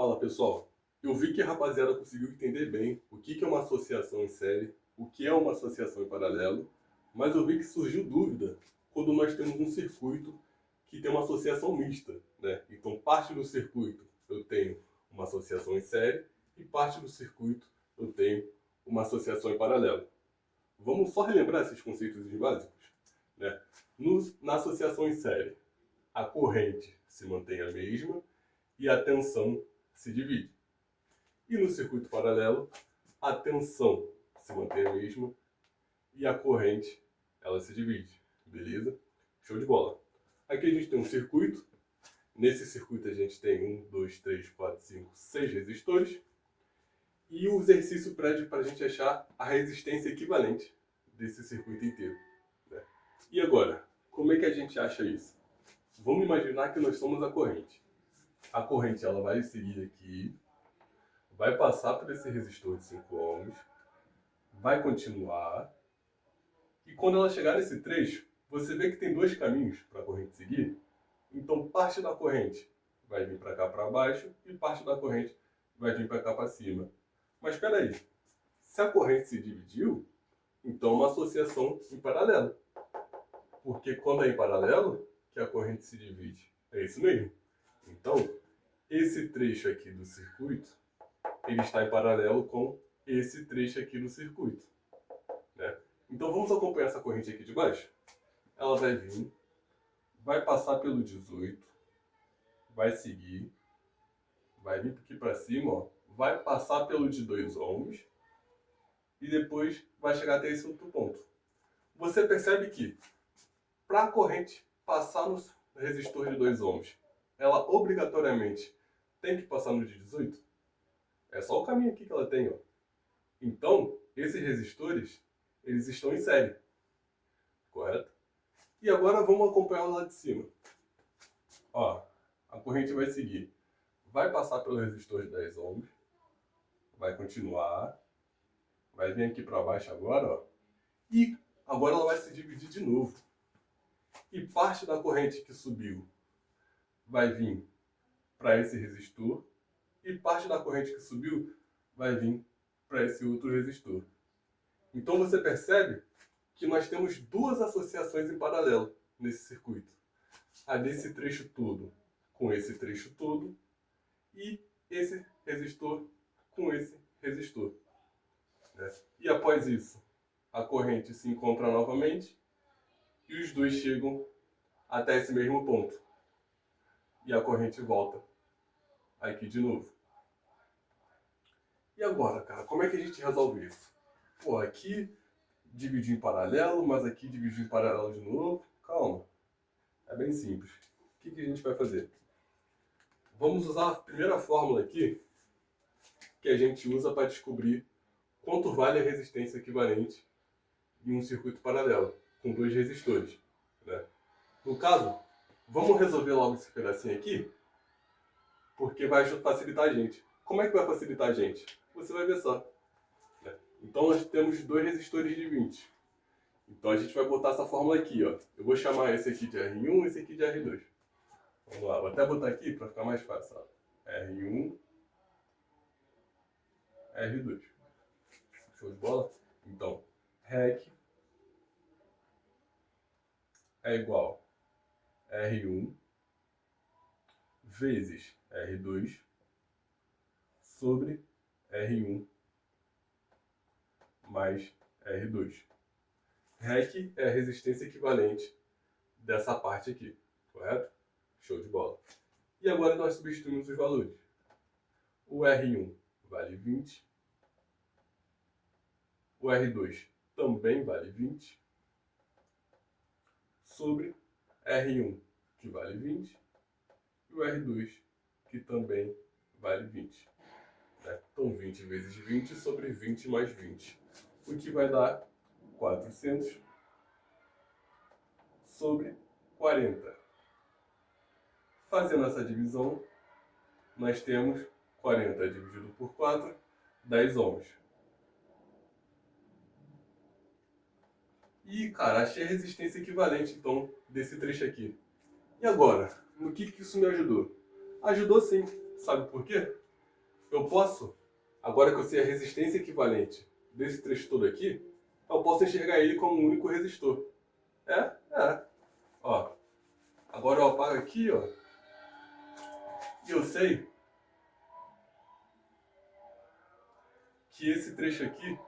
Fala pessoal, eu vi que a rapaziada conseguiu entender bem o que é uma associação em série, o que é uma associação em paralelo, mas eu vi que surgiu dúvida quando nós temos um circuito que tem uma associação mista, né? Então parte do circuito eu tenho uma associação em série e parte do circuito eu tenho uma associação em paralelo. Vamos só relembrar esses conceitos básicos, né? Na associação em série, a corrente se mantém a mesma e a tensão se divide. E no circuito paralelo, a tensão se mantém a mesma e a corrente ela se divide. Beleza? Show de bola. Aqui a gente tem um circuito. Nesse circuito a gente tem 1, 2, 3, 4, 5, 6 resistores. E o exercício pede para a gente achar a resistência equivalente desse circuito inteiro, né? E agora, como é que a gente acha isso? Vamos imaginar que nós somos a corrente. A corrente ela vai seguir aqui, vai passar por esse resistor de 5 ohms, vai continuar, e quando ela chegar nesse trecho, você vê que tem dois caminhos para a corrente seguir. Então parte da corrente vai vir para cá para baixo e parte da corrente vai vir para cá para cima. Mas espera aí, se a corrente se dividiu, então é uma associação em paralelo. Porque quando é em paralelo, que a corrente se divide. É isso mesmo. Então, esse trecho aqui do circuito, ele está em paralelo com esse trecho aqui do circuito, né? Então vamos acompanhar essa corrente aqui de baixo. Ela vai vir, vai passar pelo 18, vai seguir, vai vir aqui para cima, ó, vai passar pelo de 2 ohms e depois vai chegar até esse outro ponto. Você percebe que para a corrente passar no resistor de 2 ohms, ela obrigatoriamente tem que passar no de 18? É só o caminho aqui que ela tem, ó. Então, esses resistores, eles estão em série, correto? E agora vamos acompanhar lá de cima. Ó, a corrente vai seguir. Vai passar pelo resistor de 10 ohms, vai continuar, vai vir aqui para baixo agora, ó. E agora ela vai se dividir de novo. E parte da corrente que subiu vai vir para esse resistor e parte da corrente que subiu vai vir para esse outro resistor. Então você percebe que nós temos duas associações em paralelo nesse circuito. A desse trecho todo com esse trecho todo e esse resistor com esse resistor, né? E após isso, a corrente se encontra novamente e os dois chegam até esse mesmo ponto. E a corrente volta aqui de novo. E agora, cara, como é que a gente resolve isso? Pô, aqui dividiu em paralelo, mas aqui dividiu em paralelo de novo. Calma. É bem simples. O que a gente vai fazer? Vamos usar a primeira fórmula aqui, que a gente usa para descobrir quanto vale a resistência equivalente em um circuito paralelo, com dois resistores, né? No caso, vamos resolver logo esse pedacinho aqui, porque vai facilitar a gente. Como é que vai facilitar a gente? Você vai ver só, né? Então nós temos dois resistores de 20. Então a gente vai botar essa fórmula aqui, ó. Eu vou chamar esse aqui de R1 e esse aqui de R2. Vamos lá, vou até botar aqui para ficar mais fácil, ó. R1, R2. Show de bola? Então, REC é igual a R1 vezes R2 sobre R1 mais R2. REC é a resistência equivalente dessa parte aqui, correto? Show de bola. E agora nós substituímos os valores. O R1 vale 20. O R2 também vale 20. Sobre R1, que vale 20. E o R2, que também vale 20. Né? Então 20 vezes 20 sobre 20 mais 20. O que vai dar 400 sobre 40. Fazendo essa divisão, nós temos 40 dividido por 4, 10 ohms. E, cara, achei a resistência equivalente, então, desse trecho aqui. E agora? No que isso me ajudou? Ajudou sim. Sabe por quê? eu posso, agora que eu sei a resistência equivalente desse trecho todo aqui, eu posso enxergar ele como um único resistor. É. Ó, agora eu apago aqui, ó, e eu sei que esse trecho aqui,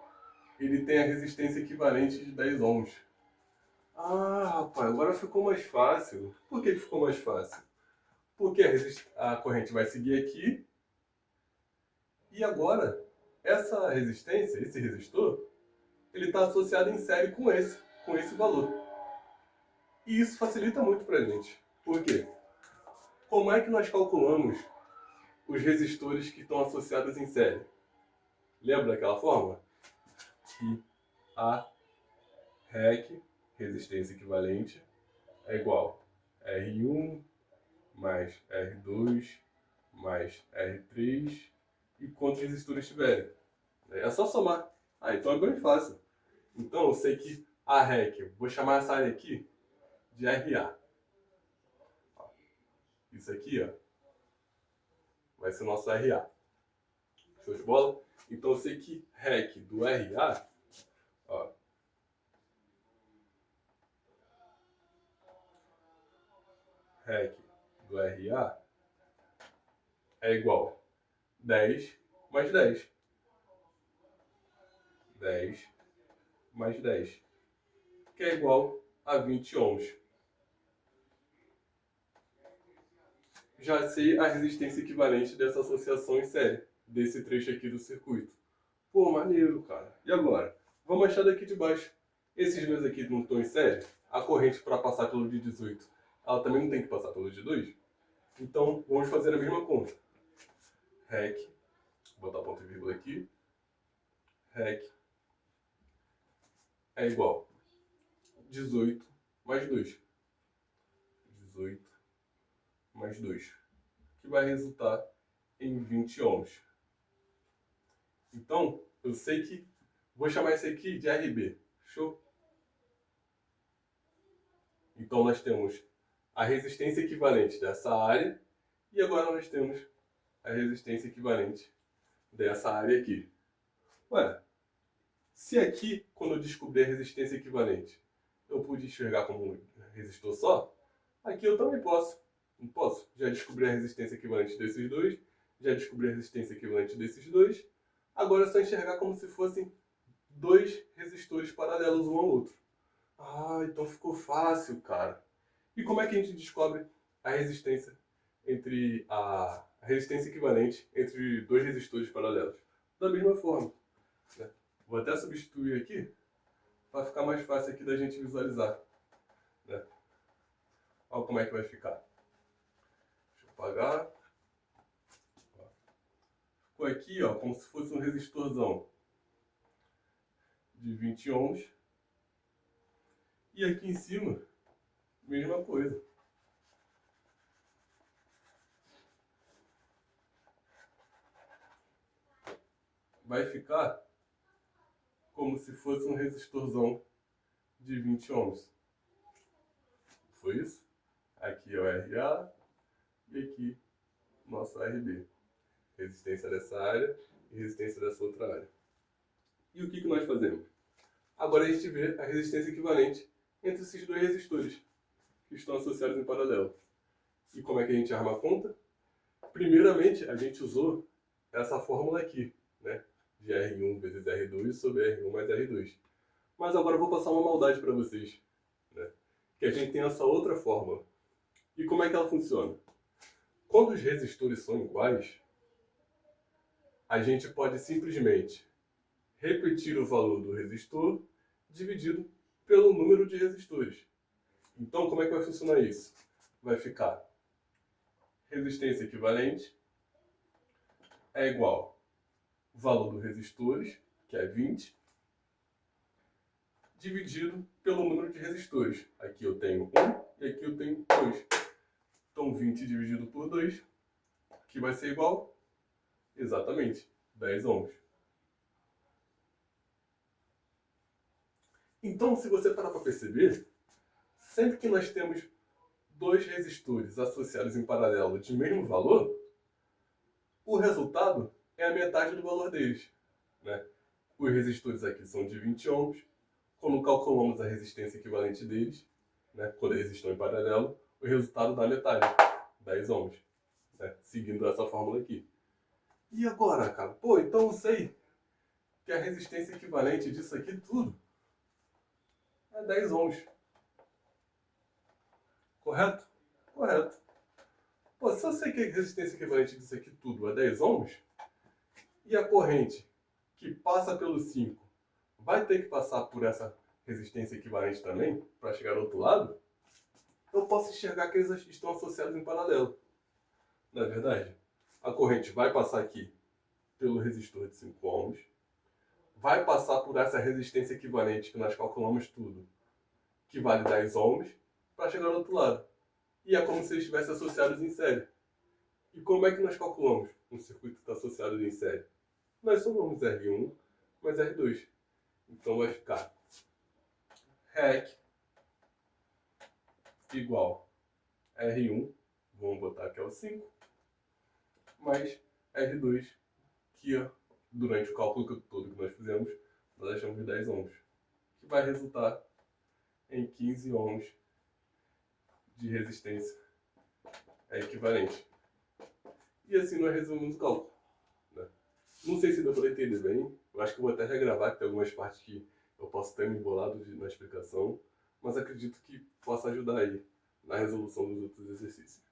ele tem a resistência equivalente de 10 ohms. Ah, rapaz, agora ficou mais fácil. Por que ficou mais fácil? Porque a corrente vai seguir aqui, e agora, essa resistência, esse resistor, ele está associado em série com esse valor. E isso facilita muito para a gente. Por quê? Como é que nós calculamos os resistores que estão associados em série? Lembra daquela fórmula? Que a REC, resistência equivalente, é igual a R1 mais R2 mais R3 e quantos resistores tiverem. É só somar. Ah, então é bem fácil. Então eu sei que a REC, vou chamar essa área aqui de RA. Isso aqui, ó, vai ser o nosso RA. Show de bola? Então eu sei que REC do RA, ó, REC do RA é igual a 10 mais 10. 10 mais 10, que é igual a 20 ohms. Já sei a resistência equivalente dessa associação em série, desse trecho aqui do circuito. Pô, maneiro, cara. E agora? Vamos achar daqui de baixo. Esses dois aqui não estão em série? A corrente para passar pelo de 18, ela também não tem que passar pelo de 2? Então, vamos fazer a mesma conta. REC, vou botar ponto e vírgula aqui. REC é igual a 18 mais 2. 18 mais 2, que vai resultar em 20 ohms. Então, eu sei que vou chamar esse aqui de RB. Show? Então, nós temos a resistência equivalente dessa área e agora nós temos a resistência equivalente dessa área aqui. Ué, se aqui, quando eu descobri a resistência equivalente, eu pude enxergar como um resistor só, aqui eu também posso. Não posso? Já descobri a resistência equivalente desses dois, já descobri a resistência equivalente desses dois. Agora é só enxergar como se fossem dois resistores paralelos um ao outro. Ah, então ficou fácil, cara. E como é que a gente descobre a resistência entre a resistência equivalente entre dois resistores paralelos? Da mesma forma, né? Vou até substituir aqui para ficar mais fácil aqui da gente visualizar, né? Olha como é que vai ficar. Deixa eu apagar. Ficou aqui, ó, como se fosse um resistorzão de 20 ohms. E aqui em cima, mesma coisa. Vai ficar como se fosse um resistorzão de 20 ohms. Foi isso? Aqui é o RA e aqui nosso RB. Resistência dessa área e resistência dessa outra área. E o que nós fazemos? Agora a gente vê a resistência equivalente entre esses dois resistores que estão associados em paralelo. E como é que a gente arma a conta? Primeiramente, a gente usou essa fórmula aqui, né? De R1 vezes R2 sobre R1 mais R2. Mas agora eu vou passar uma maldade para vocês, né? Que a gente tem essa outra fórmula. E como é que ela funciona? Quando os resistores são iguais, a gente pode simplesmente repetir o valor do resistor dividido pelo número de resistores. Então, como é que vai funcionar isso? Vai ficar resistência equivalente é igual ao valor dos resistores, que é 20, dividido pelo número de resistores. Aqui eu tenho 1 e aqui eu tenho 2. Então, 20 dividido por 2, que vai ser igual, exatamente, 10 ohms. Então, se você parar para perceber, sempre que nós temos dois resistores associados em paralelo de mesmo valor, o resultado é a metade do valor deles, né? Os resistores aqui são de 20 ohms. Quando calculamos a resistência equivalente deles, né, quando eles estão em paralelo, o resultado dá metade, 10 ohms, né, seguindo essa fórmula aqui. E agora, cara? Pô, então eu sei que a resistência equivalente disso aqui tudo é 10 ohms. Correto? Correto. Pô, se eu sei que a resistência equivalente disso aqui tudo é 10 ohms, e a corrente que passa pelo 5 vai ter que passar por essa resistência equivalente também, para chegar do outro lado, eu posso enxergar que eles estão associados em paralelo. Não é verdade? A corrente vai passar aqui pelo resistor de 5 ohms, vai passar por essa resistência equivalente que nós calculamos tudo, que vale 10 ohms, para chegar do outro lado. E é como se eles estivessem associados em série. E como é que nós calculamos um circuito que está associado em série? Nós somamos R1 mais R2. Então vai ficar REC igual R1, vamos botar aqui é o 5, mais R2, que durante o cálculo todo que nós fizemos, nós achamos de 10 ohms, que vai resultar em 15 ohms de resistência equivalente. E assim nós resumimos o cálculo, né? Não sei se deu para entender bem, eu acho que eu vou até regravar, que tem algumas partes que eu posso ter me embolado na explicação, mas acredito que possa ajudar aí na resolução dos outros exercícios.